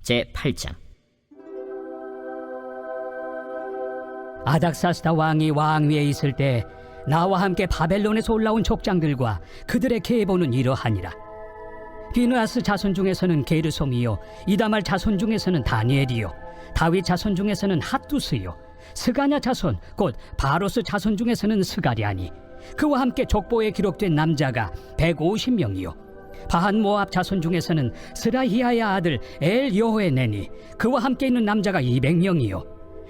제8장. 아닥사스다 왕이 왕위에 있을 때 나와 함께 바벨론에서 올라온 족장들과 그들의 계보는 이러하니라. 비느하스 자손 중에서는 게르솜이요, 이다말 자손 중에서는 다니엘이요, 다윗 자손 중에서는 핫두스요, 스가냐 자손 곧 바로스 자손 중에서는 스가랴니, 그와 함께 족보에 기록된 남자가 150명이요, 바한 모압 자손 중에서는 스라히야의 아들 엘여호에네니, 그와 함께 있는 남자가 200명이요,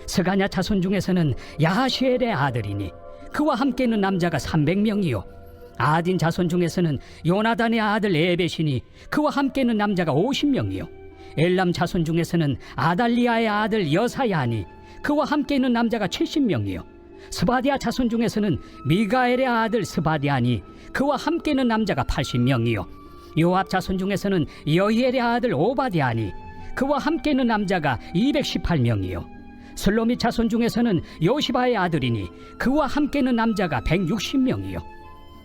스가냐 자손 중에서는 야하시엘의 아들이니, 그와 함께 있는 남자가 300명이요, 아딘 자손 중에서는 요나단의 아들 에벳이니, 그와 함께 있는 남자가 50명이요, 엘람 자손 중에서는 아달리아의 아들 여사야니, 그와 함께 있는 남자가 70명이요, 스바디아 자손 중에서는 미가엘의 아들 스바디아니, 그와 함께 있는 남자가 80명이요, 요압 자손 중에서는 여히엘의 아들 오바디아니, 그와 함께 있는 남자가 218명이요, 슬로밋 자손 중에서는 요시바의 아들이니, 그와 함께 있는 남자가 160명이요,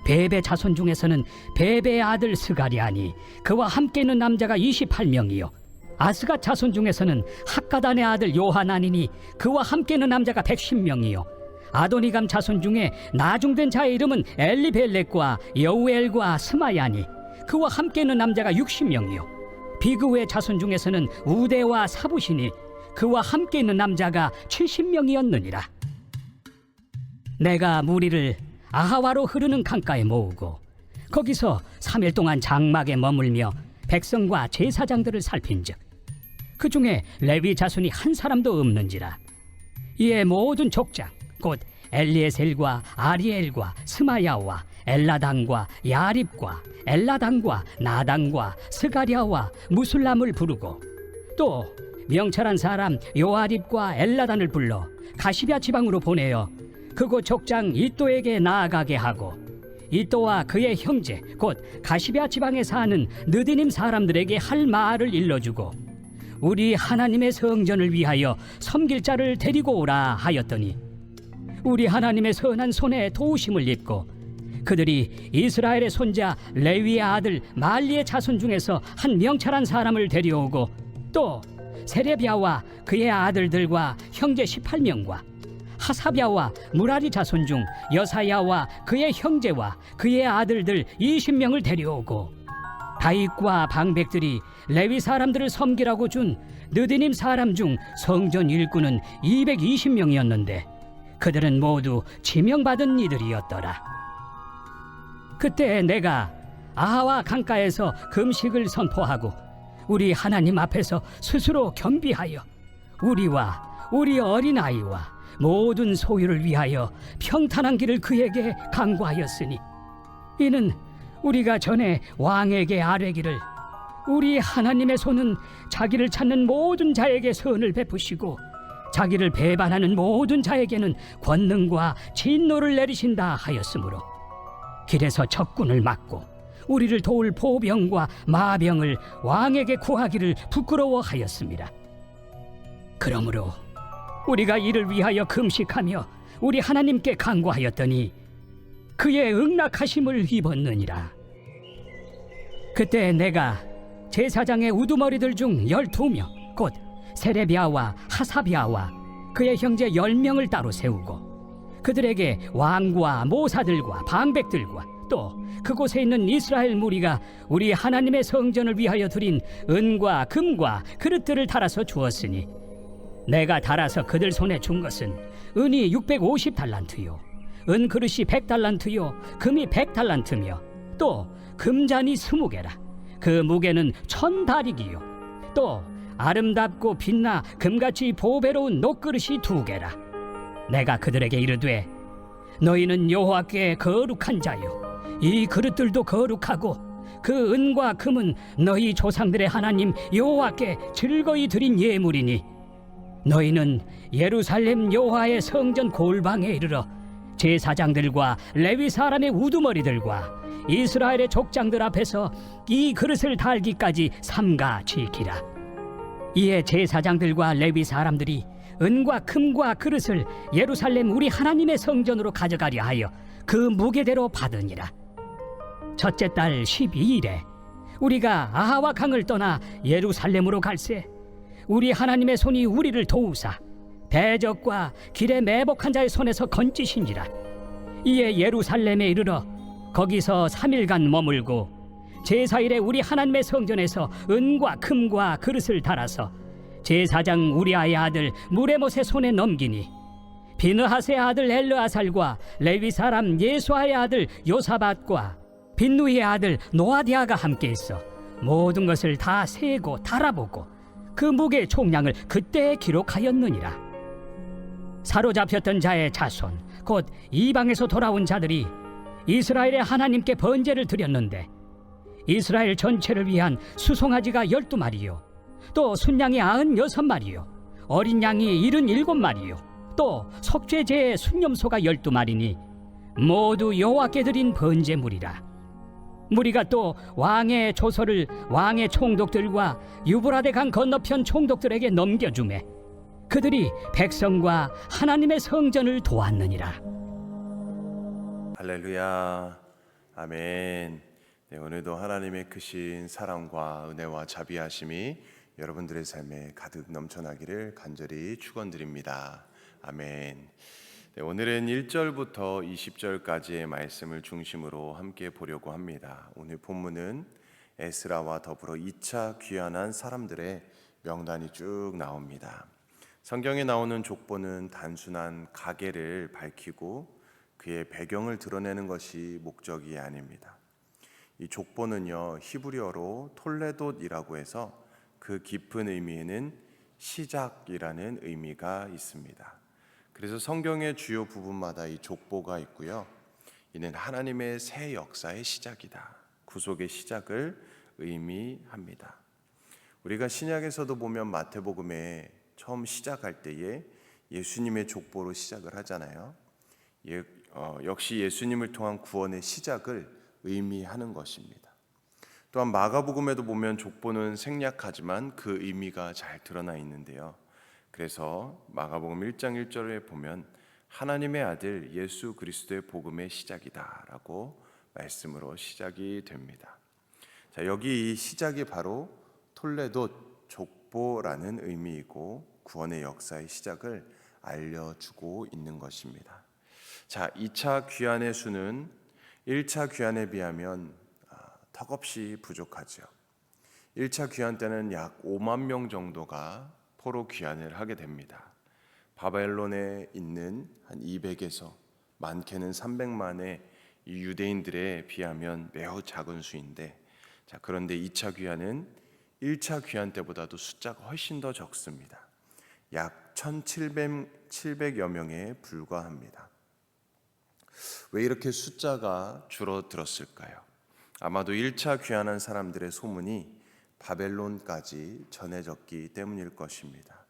베베 자손 중에서는 베베의 아들 스가랴니, 그와 함께 있는 남자가 28명이요, 아스가 자손 중에서는 학가단의 아들 요하나니니, 그와 함께 있는 남자가 110명이요, 아도니감 자손 중에 나중된 자의 이름은 엘리벨렉과 여우엘과 스마야니, 그와 함께 있는 남자가 60명이요, 비그의 자손 중에서는 우데와 사부시니, 그와 함께 있는 남자가 70명이었느니라. 내가 무리를 아하와로 흐르는 강가에 모으고 거기서 3일 동안 장막에 머물며 백성과 제사장들을 살핀즉 그 중에 레위 자손이 한 사람도 없는지라. 이에 모든 족장 곧 엘리에셀과 아리엘과 스마야와 엘라당과 야립과 엘라당과 나당과 스가랴와 무술람을 부르고 또 명철한 사람 요아립과 엘라단을 불러 가시랴 지방으로 보내어 그곳 족장 이또에게 나아가게 하고, 이또와 그의 형제 곧 가시랴 지방에 사는 느디님 사람들에게 할 말을 일러주고 우리 하나님의 성전을 위하여 섬길 자를 데리고 오라 하였더니, 우리 하나님의 선한 손에 도우심을 입고 그들이 이스라엘의 손자 레위의 아들 말리의 자손 중에서 한 명철한 사람을 데려오고 또 세레비야와 그의 아들들과 형제 18명과 하사비야와 무라리 자손 중 여사야와 그의 형제와 그의 아들들 20명을 데려오고, 다윗과 방백들이 레위 사람들을 섬기라고 준 느디님 사람 중 성전 일꾼은 220명이었는데 그들은 모두 지명받은 이들이었더라. 그때 내가 아하와 강가에서 금식을 선포하고 우리 하나님 앞에서 스스로 겸비하여 우리와 우리 어린아이와 모든 소유를 위하여 평탄한 길을 그에게 강구하였으니, 이는 우리가 전에 왕에게 아뢰기를 우리 하나님의 손은 자기를 찾는 모든 자에게 선을 베푸시고 자기를 배반하는 모든 자에게는 권능과 진노를 내리신다 하였으므로 길에서 적군을 막고 우리를 도울 보병과 마병을 왕에게 구하기를 부끄러워하였습니다. 그러므로 우리가 이를 위하여 금식하며 우리 하나님께 간구하였더니 그의 응낙하심을 입었느니라. 그때 내가 제사장의 우두머리들 중 12명 곧 세레비야와 하사비야와 그의 형제 10명을 따로 세우고 그들에게 왕과 모사들과 방백들과 또 그곳에 있는 이스라엘 무리가 우리 하나님의 성전을 위하여 드린 은과 금과 그릇들을 달아서 주었으니, 내가 달아서 그들 손에 준 것은 은이 650달란트요 은 그릇이 100달란트요 금이 100달란트며 또 금잔이 20개라. 그 무게는 1000다리기요 또 아름답고 빛나 금같이 보배로운 녹그릇이 2개라. 내가 그들에게 이르되, 너희는 여호와께 거룩한 자요 이 그릇들도 거룩하고 그 은과 금은 너희 조상들의 하나님 여호와께 즐거이 드린 예물이니, 너희는 예루살렘 여호와의 성전 골방에 이르러 제사장들과 레위 사람의 우두머리들과 이스라엘의 족장들 앞에서 이 그릇을 달기까지 삼가 지키라. 이에 제사장들과 레위 사람들이 은과 금과 그릇을 예루살렘 우리 하나님의 성전으로 가져가려 하여 그 무게대로 받으니라. 첫째 달 12일에 우리가 아하와 강을 떠나 예루살렘으로 갈새 우리 하나님의 손이 우리를 도우사 대적과 길에 매복한 자의 손에서 건지시니라. 이에 예루살렘에 이르러 거기서 3일간 머물고 제사일에 우리 하나님의 성전에서 은과 금과 그릇을 달아서 제사장 우리아의 아들 무레못의 손에 넘기니 비느하스의 아들 엘르아살과 레위 사람 예수아의 아들 요사밧과 빈누이의 아들 노아디아가 함께했어 모든 것을 다 세고 달아보고 그 무게 총량을 그때 기록하였느니라. 사로잡혔던 자의 자손 곧 이방에서 돌아온 자들이 이스라엘의 하나님께 번제를 드렸는데 이스라엘 전체를 위한 수송아지가 12마리요 또 순양이 96마리요 어린 양이 77마리요 또 속죄제의 순념소가 12마리니 모두 여호와께 드린 번제물이라. 무리가 또 왕의 조서를 왕의 총독들과 유브라데 강 건너편 총독들에게 넘겨주매 그들이 백성과 하나님의 성전을 도왔느니라. 할렐루야, 아멘. 네, 오늘도 하나님의 크신 사랑과 은혜와 자비하심이 여러분들의 삶에 가득 넘쳐나기를 간절히 축원드립니다. 아멘. 네, 오늘은 1절부터 20절까지의 말씀을 중심으로 함께 보려고 합니다. 오늘 본문은 에스라와 더불어 2차 귀환한 사람들의 명단이 쭉 나옵니다. 성경에 나오는 족보는 단순한 가계를 밝히고 그의 배경을 드러내는 것이 목적이 아닙니다. 이 족보는요, 히브리어로 톨레돗이라고 해서 그 깊은 의미에는 시작이라는 의미가 있습니다. 그래서 성경의 주요 부분마다 이 족보가 있고요. 이는 하나님의 새 역사의 시작이다. 구속의 시작을 의미합니다. 우리가 신약에서도 보면 마태복음에 처음 시작할 때에 예수님의 족보로 시작을 하잖아요. 역시 예수님을 통한 구원의 시작을 의미하는 것입니다. 또한 마가복음에도 보면 족보는 생략하지만 그 의미가 잘 드러나 있는데요. 그래서 마가복음 1장 1절에 보면 하나님의 아들 예수 그리스도의 복음의 시작이다라고 말씀으로 시작이 됩니다. 자, 여기 이 시작이 바로 톨레돗 족보라는 의미이고 구원의 역사의 시작을 알려주고 있는 것입니다. 자, 2차 귀환의 수는 1차 귀환에 비하면 턱없이 부족하죠. 1차 귀환 때는 약 5만 명 정도가 포로 귀환을 하게 됩니다. 바벨론에 있는 한 200에서 많게는 300만의 이 유대인들에 비하면 매우 작은 수인데, 자, 그런데 2차 귀환은 1차 귀환 때보다도 숫자가 훨씬 더 적습니다. 약 1700여 명에 불과합니다. 왜 이렇게 숫자가 줄어들었을까요? 아마도 1차 귀환한 사람들의 소문이 바벨론까지 전해졌기 때문일 것입니다.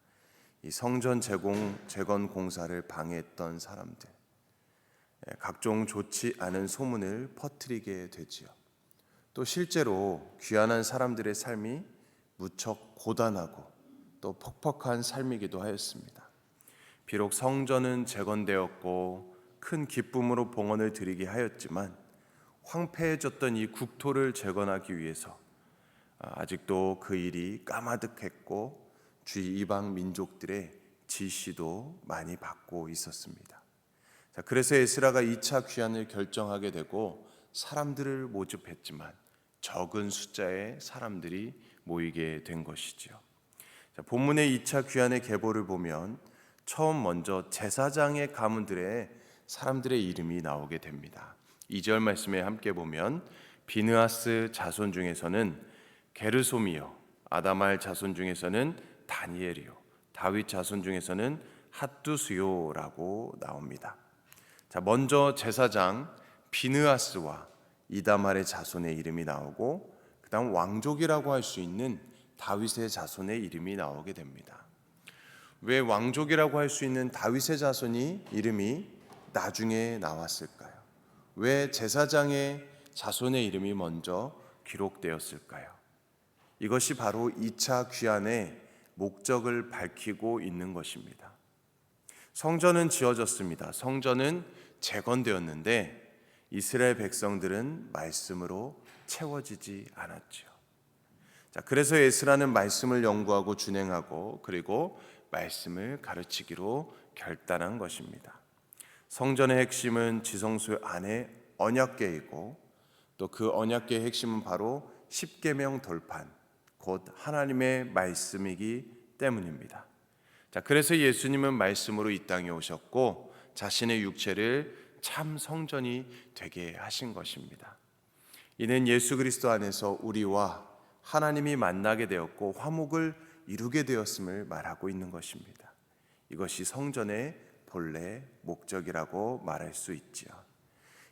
이 성전 재건 공사를 방해했던 사람들, 각종 좋지 않은 소문을 퍼뜨리게 되지요. 또 실제로 귀환한 사람들의 삶이 무척 고단하고 또 퍽퍽한 삶이기도 하였습니다. 비록 성전은 재건되었고 큰 기쁨으로 봉헌을 드리게 하였지만 황폐해졌던 이 국토를 재건하기 위해서 아직도 그 일이 까마득했고 주위 이방 민족들의 지시도 많이 받고 있었습니다. 자, 그래서 에스라가 2차 귀환을 결정하게 되고 사람들을 모집했지만 적은 숫자의 사람들이 모이게 된 것이죠. 자, 본문의 2차 귀환의 계보를 보면 처음 먼저 제사장의 가문들의 사람들의 이름이 나오게 됩니다. 2절 말씀에 함께 보면 비느하스 자손 중에서는 게르솜이요, 아다말 자손 중에서는 다니엘이요, 다윗 자손 중에서는 핫두스요라고 나옵니다. 자, 먼저 제사장 비느하스와 이다말의 자손의 이름이 나오고 그다음 왕족이라고 할 수 있는 다윗의 자손의 이름이 나오게 됩니다. 왜 왕족이라고 할 수 있는 다윗의 자손이 이름이 나중에 나왔을까요? 왜 제사장의 자손의 이름이 먼저 기록되었을까요? 이것이 바로 2차 귀환의 목적을 밝히고 있는 것입니다. 성전은 지어졌습니다. 성전은 재건되었는데 이스라엘 백성들은 말씀으로 채워지지 않았죠. 자, 그래서 에스라는 말씀을 연구하고 준행하고 그리고 말씀을 가르치기로 결단한 것입니다. 성전의 핵심은 지성소 안에 언약궤이고 또 그 언약궤의 핵심은 바로 십계명 돌판, 곧 하나님의 말씀이기 때문입니다. 자, 그래서 예수님은 말씀으로 이 땅에 오셨고 자신의 육체를 참 성전이 되게 하신 것입니다. 이는 예수 그리스도 안에서 우리와 하나님이 만나게 되었고 화목을 이루게 되었음을 말하고 있는 것입니다. 이것이 성전의 본래 목적이라고 말할 수 있지요.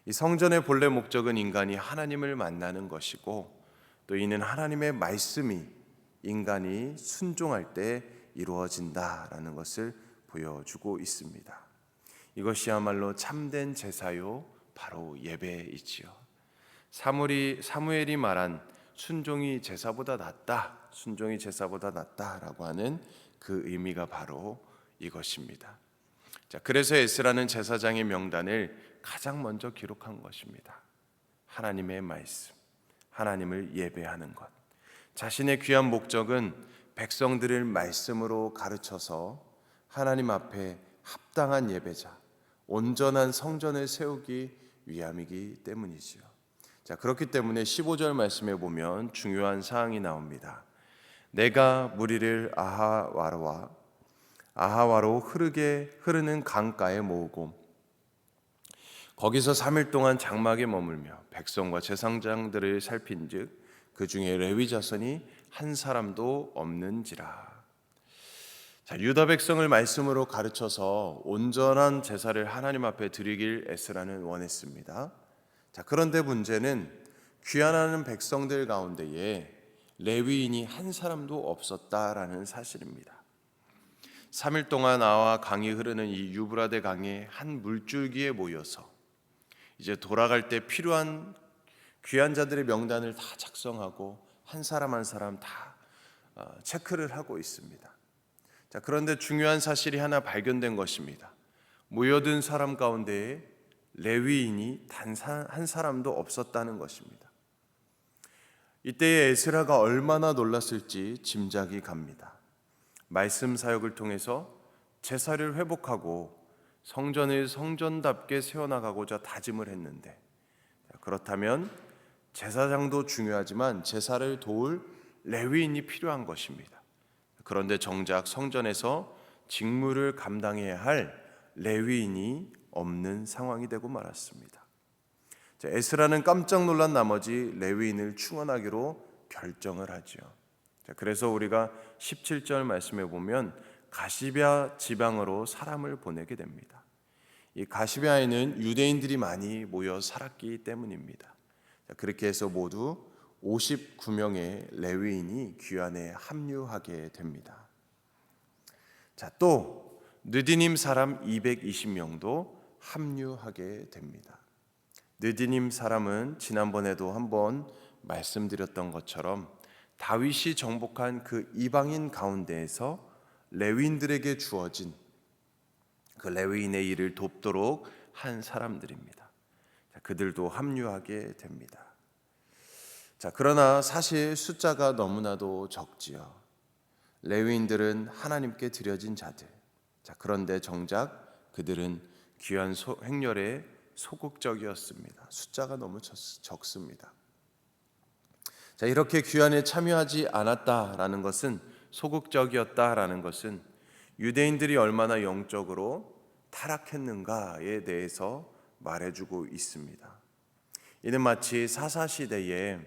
이 성전의 본래 목적은 인간이 하나님을 만나는 것이고 또 이는 하나님의 말씀이 인간이 순종할 때 이루어진다라는 것을 보여주고 있습니다. 이것이야말로 참된 제사요 바로 예배이지요. 사무엘이 말한 순종이 제사보다 낫다라고 하는 그 의미가 바로 이것입니다. 자, 그래서 에스라는 제사장의 명단을 가장 먼저 기록한 것입니다. 하나님의 말씀, 하나님을 예배하는 것. 자신의 귀한 목적은 백성들을 말씀으로 가르쳐서 하나님 앞에 합당한 예배자, 온전한 성전을 세우기 위함이기 때문이지요. 자, 그렇기 때문에 15절 말씀에 보면 중요한 사항이 나옵니다. 내가 무리를 아하와로 흐르는 강가에 모으고 거기서 3일 동안 장막에 머물며 백성과 제사장들을 살핀즉 그 중에 레위 자손이 한 사람도 없는지라. 자, 유다 백성을 말씀으로 가르쳐서 온전한 제사를 하나님 앞에 드리길 에스라는 원했습니다. 자, 그런데 문제는 귀환하는 백성들 가운데에 레위인이 한 사람도 없었다라는 사실입니다. 3일 동안 아와 강이 흐르는 이 유브라데 강의 한 물줄기에 모여서 이제 돌아갈 때 필요한 귀한 자들의 명단을 다 작성하고 한 사람 한 사람 다 체크를 하고 있습니다. 자, 그런데 중요한 사실이 하나 발견된 것입니다. 모여든 사람 가운데에 레위인이 단 한 사람도 없었다는 것입니다. 이때에 에스라가 얼마나 놀랐을지 짐작이 갑니다. 말씀 사역을 통해서 제사를 회복하고 성전을 성전답게 세워나가고자 다짐을 했는데, 그렇다면 제사장도 중요하지만 제사를 도울 레위인이 필요한 것입니다. 그런데 정작 성전에서 직무를 감당해야 할 레위인이 없는 상황이 되고 말았습니다. 에스라는 깜짝 놀란 나머지 레위인을 충원하기로 결정을 하죠. 그래서 우리가 17절 말씀에 보면 가시베아 지방으로 사람을 보내게 됩니다. 이 가시베아에는 유대인들이 많이 모여 살았기 때문입니다. 그렇게 해서 모두 59명의 레위인이 귀환에 합류하게 됩니다. 자, 또 느디님 사람 220명도 합류하게 됩니다. 느디님 사람은 지난번에도 한번 말씀드렸던 것처럼 다윗이 정복한 그 이방인 가운데에서 레위인들에게 주어진 그 레위인의 일을 돕도록 한 사람들입니다. 그들도 합류하게 됩니다. 자, 그러나 사실 숫자가 너무나도 적지요. 레위인들은 하나님께 드려진 자들. 자, 그런데 정작 그들은 귀한 행렬에 소극적이었습니다. 숫자가 너무 적습니다. 자, 이렇게 귀환에 참여하지 않았다라는 것은, 소극적이었다라는 것은 유대인들이 얼마나 영적으로 타락했는가에 대해서 말해주고 있습니다. 이는 마치 사사시대에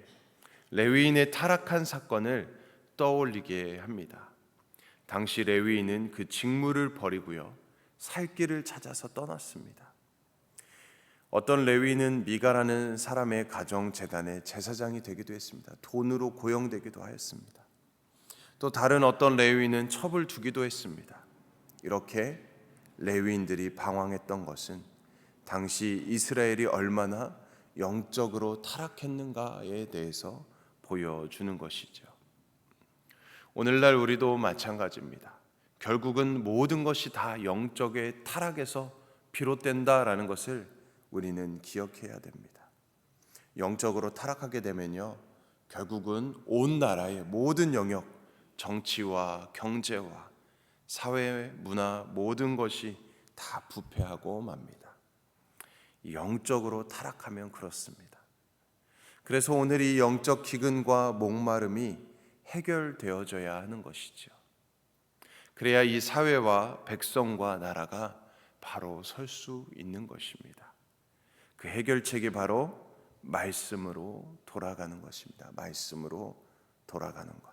레위인의 타락한 사건을 떠올리게 합니다. 당시 레위인은 그 직무를 버리고요, 살 길을 찾아서 떠났습니다. 어떤 레위인은 미가라는 사람의 가정 재단의 제사장이 되기도 했습니다. 돈으로 고용되기도 하였습니다. 또 다른 어떤 레위인은 첩을 두기도 했습니다. 이렇게 레위인들이 방황했던 것은 당시 이스라엘이 얼마나 영적으로 타락했는가에 대해서 보여주는 것이죠. 오늘날 우리도 마찬가지입니다. 결국은 모든 것이 다 영적의 타락에서 비롯된다라는 것을 우리는 기억해야 됩니다. 영적으로 타락하게 되면요, 결국은 온 나라의 모든 영역, 정치와 경제와 사회, 문화 모든 것이 다 부패하고 맙니다. 영적으로 타락하면 그렇습니다. 그래서 오늘 이 영적 기근과 목마름이 해결되어져야 하는 것이죠. 그래야 이 사회와 백성과 나라가 바로 설 수 있는 것입니다. 그 해결책이 바로 말씀으로 돌아가는 것입니다. 말씀으로 돌아가는 것.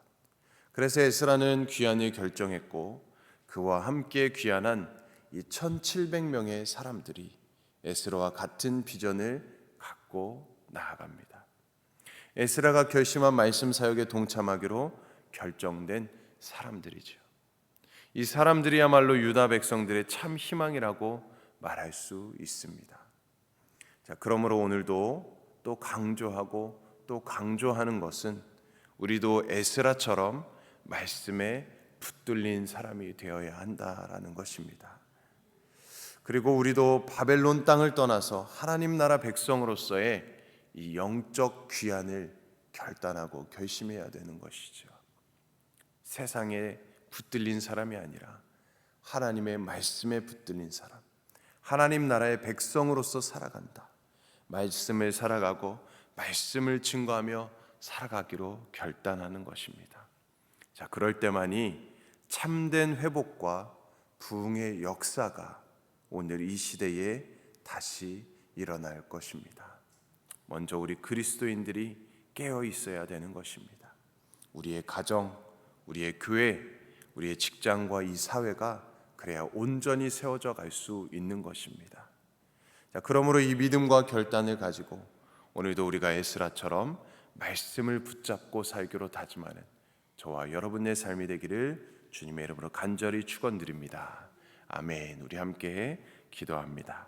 그래서 에스라는 귀환을 결정했고 그와 함께 귀환한 이 1700명의 사람들이 에스라와 같은 비전을 갖고 나아갑니다. 에스라가 결심한 말씀 사역에 동참하기로 결정된 사람들이죠. 이 사람들이야말로 유다 백성들의 참 희망이라고 말할 수 있습니다. 자, 그러므로 오늘도 또 강조하고 또 강조하는 것은 우리도 에스라처럼 말씀에 붙들린 사람이 되어야 한다라는 것입니다. 그리고 우리도 바벨론 땅을 떠나서 하나님 나라 백성으로서의 이 영적 귀환을 결단하고 결심해야 되는 것이죠. 세상에 붙들린 사람이 아니라 하나님의 말씀에 붙들린 사람, 하나님 나라의 백성으로서 살아간다. 말씀을 살아가고 말씀을 증거하며 살아가기로 결단하는 것입니다. 자, 그럴 때만이 참된 회복과 부흥의 역사가 오늘 이 시대에 다시 일어날 것입니다. 먼저 우리 그리스도인들이 깨어 있어야 되는 것입니다. 우리의 가정, 우리의 교회, 우리의 직장과 이 사회가 그래야 온전히 세워져 갈 수 있는 것입니다. 자, 그러므로 이 믿음과 결단을 가지고 오늘도 우리가 에스라처럼 말씀을 붙잡고 살기로 다짐하는 저와 여러분의 삶이 되기를 주님의 이름으로 간절히 축원드립니다. 아멘. 우리 함께 기도합니다.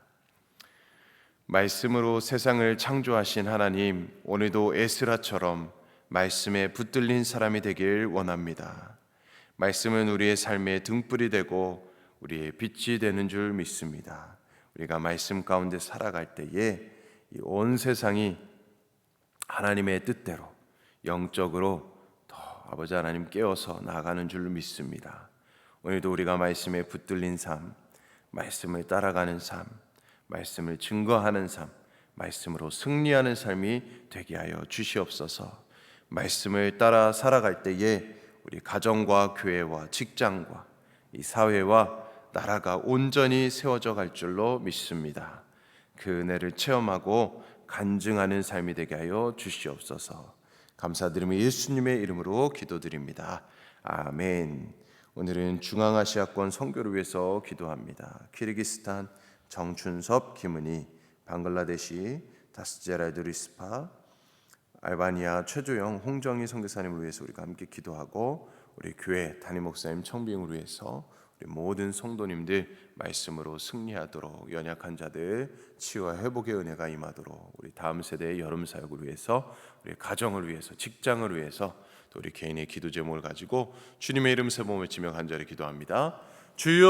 말씀으로 세상을 창조하신 하나님, 오늘도 에스라처럼 말씀에 붙들린 사람이 되길 원합니다. 말씀은 우리의 삶의 등불이 되고 우리의 빛이 되는 줄 믿습니다. 우리가 말씀 가운데 살아갈 때에 이 온 세상이 하나님의 뜻대로 영적으로 더 아버지 하나님 깨어서 나아가는 줄 믿습니다. 오늘도 우리가 말씀에 붙들린 삶, 말씀을 따라가는 삶, 말씀을 증거하는 삶, 말씀으로 승리하는 삶이 되게 하여 주시옵소서. 말씀을 따라 살아갈 때에 우리 가정과 교회와 직장과 이 사회와 나라가 온전히 세워져 갈 줄로 믿습니다. 그 은혜를 체험하고 간증하는 삶이 되게 하여 주시옵소서. 감사드리며 예수님의 이름으로 기도드립니다. 아멘. 오늘은 중앙아시아권 선교를 위해서 기도합니다. 키르기스탄 정춘섭, 김은희, 방글라데시 다스제라드 리스파, 알바니아 최조영, 홍정희 선교사님을 위해서 우리가 함께 기도하고 우리 교회 담임 목사님 청빙을 위해서 우리 모든 성도님들 말씀으로 승리하도록 연약한 자들 치유와 회복의 은혜가 임하도록 우리 다음 세대의 여름 사역을 위해서 우리 가정을 위해서 직장을 위해서 또 우리 개인의 기도 제목을 가지고 주님의 이름 세 번 외치며 간절히 기도합니다. 주여